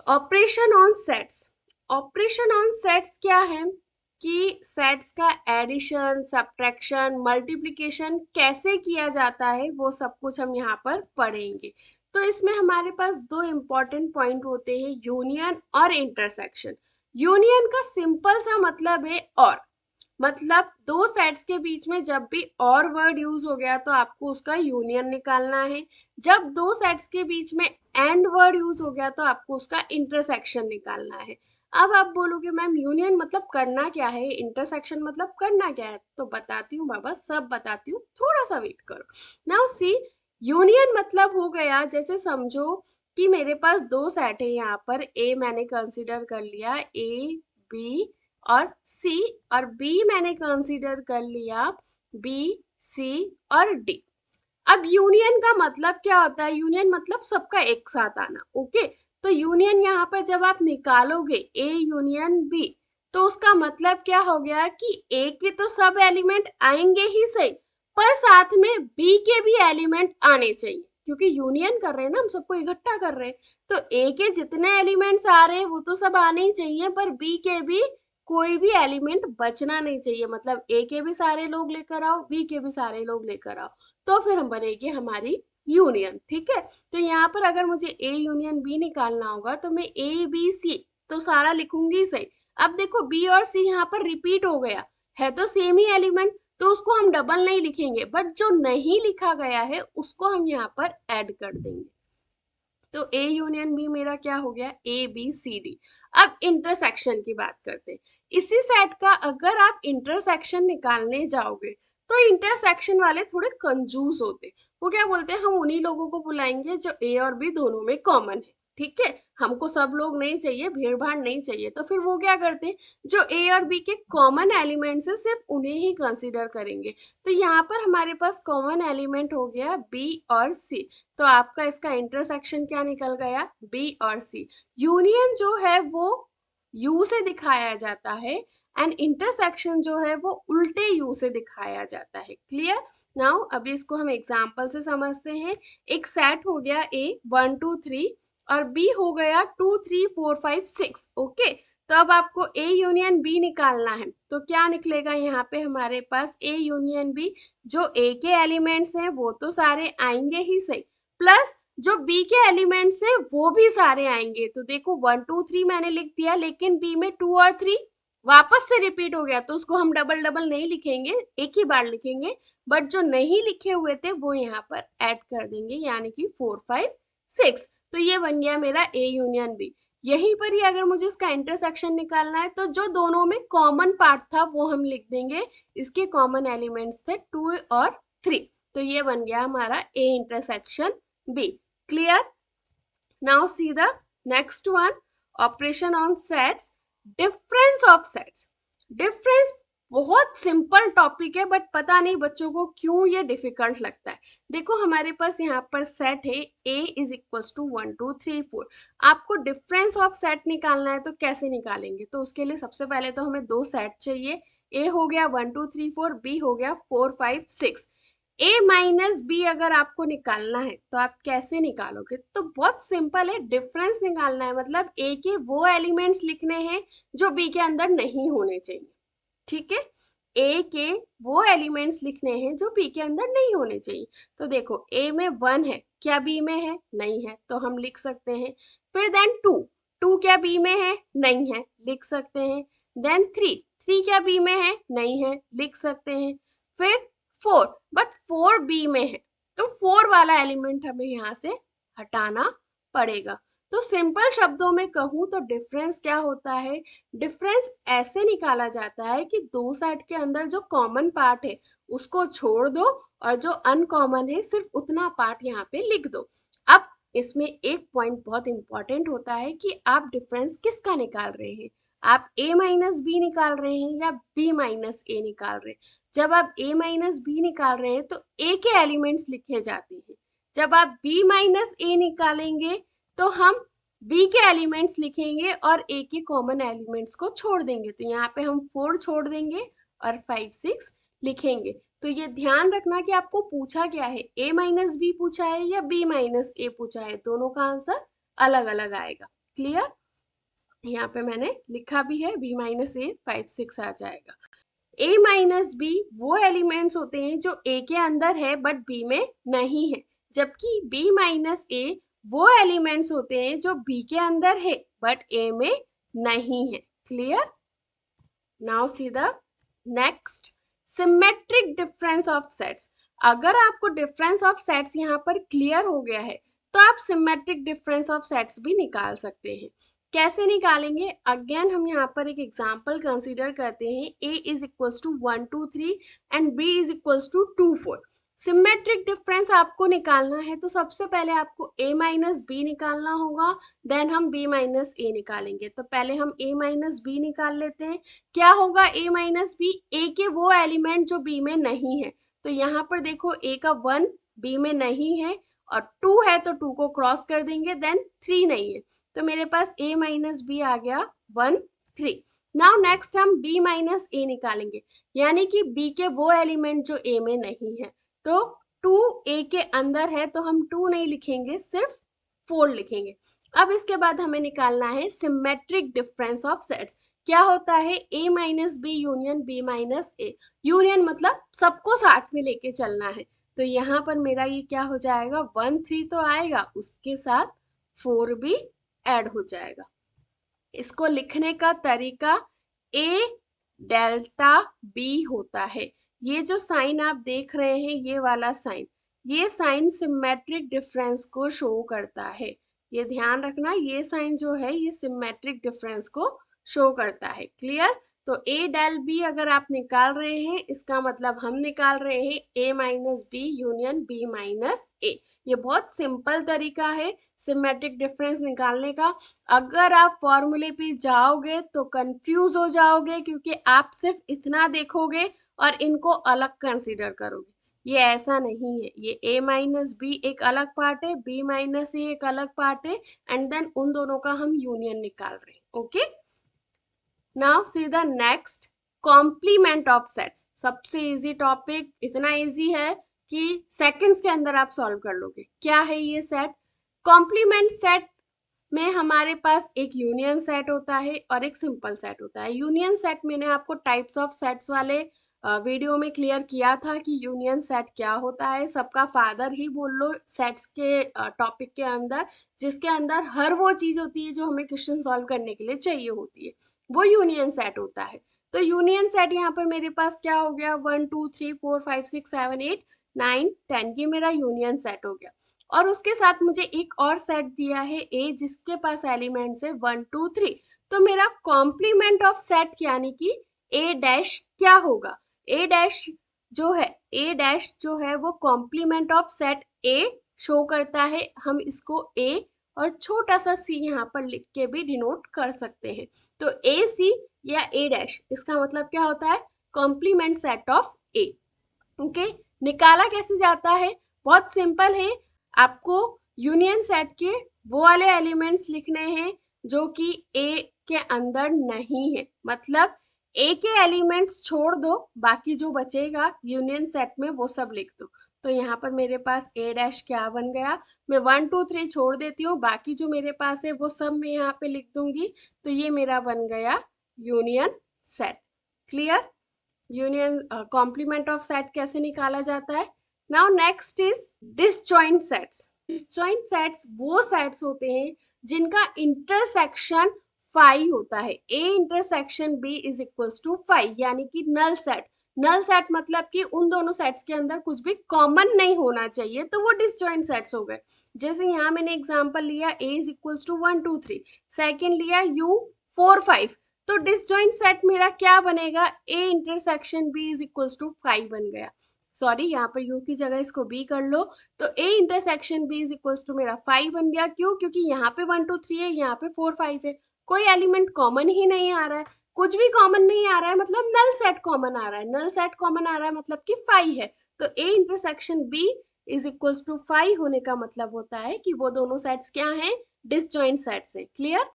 Operation on sets. Operation on sets क्या है कि सेट्स का एडिशन, सब्ट्रैक्शन, मल्टीप्लिकेशन कैसे किया जाता है वो सब कुछ हम यहाँ पर पढ़ेंगे। तो इसमें हमारे पास दो इंपॉर्टेंट पॉइंट होते हैं, यूनियन और इंटरसेक्शन। यूनियन का सिंपल सा मतलब है और, मतलब दो सेट्स के बीच में जब भी और वर्ड यूज हो गया तो आपको उसका यूनियन निकालना है। जब दो सेट्स के बीच में एंड वर्ड यूज हो गया तो आपको उसका इंटरसेक्शन निकालना है। अब आप बोलोगे मैम यूनियन मतलब करना क्या है, इंटरसेक्शन मतलब करना क्या है, तो बताती हूँ बाबा, सब बताती हूँ, थोड़ा सा वेट करो। नाउ सी, यूनियन मतलब हो गया, जैसे समझो कि मेरे पास दो सेट है, यहाँ पर ए मैंने कंसिडर कर लिया, ए बी और सी, और बी मैंने कंसीडर कर लिया बी सी और डी। अब यूनियन का मतलब क्या होता है, यूनियन मतलब सबका एक साथ आना। ओके, तो यूनियन यहाँ पर जब आप निकालोगे ए यूनियन बी, तो उसका मतलब क्या हो गया कि ए के तो सब एलिमेंट आएंगे ही सही, पर साथ में बी के भी एलिमेंट आने चाहिए, क्योंकि यूनियन कर रहे हैं ना, हम सबको इकट्ठा कर रहे हैं। तो ए के जितने एलिमेंट्स आ रहे हैं वो तो सब आने ही चाहिए, पर बी के भी कोई भी एलिमेंट बचना नहीं चाहिए, मतलब ए के भी सारे लोग लेकर आओ, बी के भी सारे लोग लेकर आओ, तो फिर हम बनेगी हमारी यूनियन। ठीक है, तो यहाँ पर अगर मुझे ए यूनियन बी निकालना होगा तो मैं ए बी सी तो सारा लिखूंगी सही। अब देखो बी और सी यहाँ पर रिपीट हो गया है, तो सेम ही एलिमेंट, तो उसको हम डबल नहीं लिखेंगे, बट जो नहीं लिखा गया है उसको हम यहाँ पर ऐड कर देंगे। तो ए यूनियन बी मेरा क्या हो गया, ए बी सी डी। अब इंटरसेक्शन की बात करते हैं। इसी सेट का अगर आप इंटरसेक्शन निकालने जाओगे तो इंटरसेक्शन वाले थोड़े कंजूस होते, वो क्या बोलते हैं, हम उन्हीं लोगों को बुलाएंगे जो ए और बी दोनों में कॉमन है। ठीक है, हमको सब लोग नहीं चाहिए, भीड़ भाड़ नहीं चाहिए, तो फिर वो क्या करते हैं, जो ए और बी के कॉमन एलिमेंट्स है सिर्फ उन्हें ही कंसीडर करेंगे। तो यहाँ पर हमारे पास कॉमन एलिमेंट हो गया बी और सी, तो आपका इसका इंटरसेक्शन क्या निकल गया, बी और सी। यूनियन जो है वो यू से दिखाया जाता है, एंड इंटरसेक्शन जो है वो उल्टे यू से दिखाया जाता है। क्लियर? नाउ अभी इसको हम एग्जांपल से समझते हैं। एक सेट हो गया ए 1 2 3 और बी हो गया 2 3 4 5 6। ओके, तो अब आपको ए यूनियन बी निकालना है, तो क्या निकलेगा यहाँ पे हमारे पास, ए यूनियन बी, जो ए के एलिमेंट्स हैं वो तो सारे आएंगे ही सही, प्लस जो बी के एलिमेंट्स है वो भी सारे आएंगे। तो देखो 1 2 3 मैंने लिख दिया, लेकिन बी में 2 और 3 वापस से रिपीट हो गया, तो उसको हम डबल डबल नहीं लिखेंगे, एक ही बार लिखेंगे, बट जो नहीं लिखे हुए थे वो यहाँ पर ऐड कर देंगे, यानी कि 4 5 6। तो ये बन गया मेरा ए यूनियन बी। यहीं पर ही अगर मुझे इसका इंटरसेक्शन निकालना है तो जो दोनों में कॉमन पार्ट था वो हम लिख देंगे, इसके कॉमन एलिमेंट्स थे 2 और 3, तो ये बन गया हमारा A intersection B. Clear? Now see the next one, operation on sets, difference of sets. Difference बहुत सिंपल टॉपिक है, बट पता नहीं बच्चों को क्यों ये डिफिकल्ट लगता है। देखो हमारे पास यहाँ पर सेट है a इज इक्वल टू 1 2 3 4। आपको डिफरेंस ऑफ सेट निकालना है तो कैसे निकालेंगे, तो उसके लिए सबसे पहले तो हमें दो सेट चाहिए, a हो गया 1 2 3 4, b हो गया 4 5 6। a माइनस बी अगर आपको निकालना है तो आप कैसे निकालोगे, तो बहुत सिंपल है, डिफरेंस निकालना है, मतलब a के वो एलिमेंट्स लिखने हैं जो b के अंदर नहीं होने चाहिए। ठीक है, a के वो एलिमेंट्स लिखने हैं जो b के अंदर नहीं होने चाहिए। तो देखो a में 1 है, क्या b में है, नहीं है, तो हम लिख सकते हैं। फिर देन 2, 2 क्या b में है, नहीं है, लिख सकते हैं। देन 3, 3 क्या b में है, नहीं है, लिख सकते हैं। फिर 4, बट 4 बी में है, तो 4 वाला एलिमेंट हमें यहाँ से हटाना पड़ेगा। तो सिंपल शब्दों में कहूँ तो डिफरेंस क्या होता है, डिफरेंस ऐसे निकाला जाता है कि दो सेट के अंदर जो कॉमन पार्ट है उसको छोड़ दो, और जो अनकॉमन है सिर्फ उतना पार्ट यहाँ पे लिख दो। अब इसमें एक पॉइंट बहुत इंपॉर्टेंट होता है कि आप डिफरेंस किसका निकाल रहे हैं, आप a माइनस बी निकाल रहे हैं या b माइनस ए निकाल रहे हैं। जब आप a माइनस बी निकाल रहे हैं तो a के एलिमेंट्स लिखे जाते हैं, जब आप b माइनस ए निकालेंगे तो हम b के एलिमेंट्स लिखेंगे और a के कॉमन एलिमेंट्स को छोड़ देंगे, तो यहाँ पे हम 4 छोड़ देंगे और 5 6 लिखेंगे। तो ये ध्यान रखना कि आपको पूछा क्या है, a माइनस बी पूछा है या b माइनस ए पूछा है, दोनों का आंसर अलग अलग आएगा। क्लियर? यहाँ पे मैंने लिखा भी है b माइनस ए 5 6 आ जाएगा। a माइनस बी वो एलिमेंट्स होते हैं जो a के अंदर है बट b में नहीं है, जबकि b माइनस ए वो एलिमेंट्स होते हैं जो b के अंदर है बट a में नहीं है। Clear? Now see the next, symmetric difference of sets. अगर आपको डिफरेंस ऑफ सेट्स यहाँ पर क्लियर हो गया है तो आप सिमेट्रिक डिफरेंस ऑफ सेट्स भी निकाल सकते हैं। कैसे निकालेंगे? अगेन हम यहाँ पर एक एग्जांपल कंसीडर करते हैं, a is equals to 1 2 3 and b is equals to 2 4। Symmetric difference आपको निकालना है तो सबसे पहले आपको a माइनस बी निकालना होगा, देन हम b माइनस ए निकालेंगे। तो पहले हम a माइनस बी निकाल लेते हैं। क्या होगा a माइनस बी? a के वो एलिमेंट जो b में नहीं है। तो यहाँ पर देखो a का 1 b में नहीं है और 2 है तो 2 को क्रॉस कर देंगे, देन 3 नहीं है तो मेरे पास a माइनस बी आ गया 1 3। नाउ नेक्स्ट हम b माइनस ए निकालेंगे, यानी कि b के वो एलिमेंट जो a में नहीं है। तो 2 a के अंदर है तो हम 2 नहीं लिखेंगे, सिर्फ 4 लिखेंगे। अब इसके बाद हमें निकालना है सिमेट्रिक डिफरेंस ऑफ सेट्स। क्या होता है? a minus B union b minus A. Union मतलब सबको साथ में लेके चलना है। तो यहाँ पर मेरा ये क्या हो जाएगा, 1 3 तो आएगा, उसके साथ 4 भी ऐड हो जाएगा। इसको लिखने का तरीका a डेल्टा b होता है। ये जो साइन आप देख रहे हैं, ये वाला साइन, ये साइन सिमेट्रिक डिफरेंस को शो करता है। ये ध्यान रखना, ये साइन जो है ये सिमेट्रिक डिफरेंस को शो करता है। क्लियर? तो a डेल b अगर आप निकाल रहे हैं, इसका मतलब हम निकाल रहे हैं a minus B union b minus A. ये बहुत सिंपल तरीका है सिमेट्रिक डिफरेंस निकालने का। अगर आप फॉर्मूले पे जाओगे तो कंफ्यूज हो जाओगे, क्योंकि आप सिर्फ इतना देखोगे और इनको अलग कंसीडर करोगे। ये ऐसा नहीं है, ये a माइनस बी एक अलग पार्ट है, b माइनस ए एक अलग पार्ट है, एंड देन उन दोनों का हम यूनियन निकाल रहे हैं। Okay, now see the next, complement of sets. सबसे इजी टॉपिक, इतना इजी है कि सेकंड्स के अंदर आप सॉल्व कर लोगे। क्या है ये सेट? कॉम्प्लीमेंट सेट में हमारे पास एक यूनियन सेट होता है और एक सिंपल सेट होता है। यूनियन सेट मैंने आपको टाइप्स ऑफ सेट्स वाले वीडियो में क्लियर किया था कि यूनियन सेट क्या होता है। सबका फादर ही बोल लो सेट्स के टॉपिक के अंदर, जिसके अंदर हर वो चीज होती है जो हमें क्वेश्चन सॉल्व करने के लिए चाहिए होती है, वो यूनियन सेट होता है। तो यूनियन सेट यहाँ पर मेरे पास क्या हो गया, 1 2 3 4 5 6 7 8 9 10, ये मेरा यूनियन सेट हो गया। और उसके साथ मुझे एक और सेट दिया है a, जिसके पास एलिमेंट्स है 1 2 3। तो मेरा कॉम्प्लीमेंट ऑफ सेट यानी कि a डैश क्या होगा? a डैश जो है वो complement of set a show करता है। हम इसको a और छोटा सा c यहाँ पर लिख के भी डिनोट कर सकते हैं। तो a c या a डैश, इसका मतलब क्या होता है? Complement set of a। Okay, निकाला कैसे जाता है? बहुत सिंपल है। आपको यूनियन सेट के वो वाले एलिमेंट्स लिखने हैं जो कि a के अंदर नहीं है, मतलब a के एलिमेंट्स छोड़ दो, बाकी जो बचेगा यूनियन सेट में वो सब लिख दो। तो यहाँ पर मेरे पास a डैश क्या बन गया, मैं 1 2 3 छोड़ देती हूँ, बाकी जो मेरे पास है वो सब मैं यहाँ पे लिख दूंगी। तो ये मेरा बन गया union set. Clear? Union complement of set कैसे निकाला जाता है? Now next is disjoint sets. Disjoint sets वो सेट्स होते हैं जिनका इंटरसेक्शन 5 होता है। a intersection b is equals to 5, यानी कि नल सेट। नल सेट मतलब कि उन दोनों सेट्स के अंदर कुछ भी कॉमन नहीं होना चाहिए, तो वो डिसजॉइंट सेट्स हो गए। जैसे यहाँ मैंने एग्जांपल लिया a is equals to 1 2 3, second लिया u 4 5। तो डिसजॉइंट सेट मेरा क्या बनेगा? a intersection b is equals to 5 बन गया। सॉरी, यहाँ पर u की जगह इसको b कर लो। तो a intersection b is equals to मेरा 5 बन गया। क्यों? क्योंकि यहाँ पे 1 2 3 है, यहाँ पे 4 5 है, कोई एलिमेंट कॉमन ही नहीं आ रहा है। कुछ भी कॉमन नहीं आ रहा है मतलब नल सेट कॉमन आ रहा है, नल सेट कॉमन आ रहा है मतलब कि 5 है। तो a intersection b is equals to 5 होने का मतलब होता है कि वो दोनों सेट्स क्या हैं? डिसजॉइंट सेट्स हैं। क्लियर?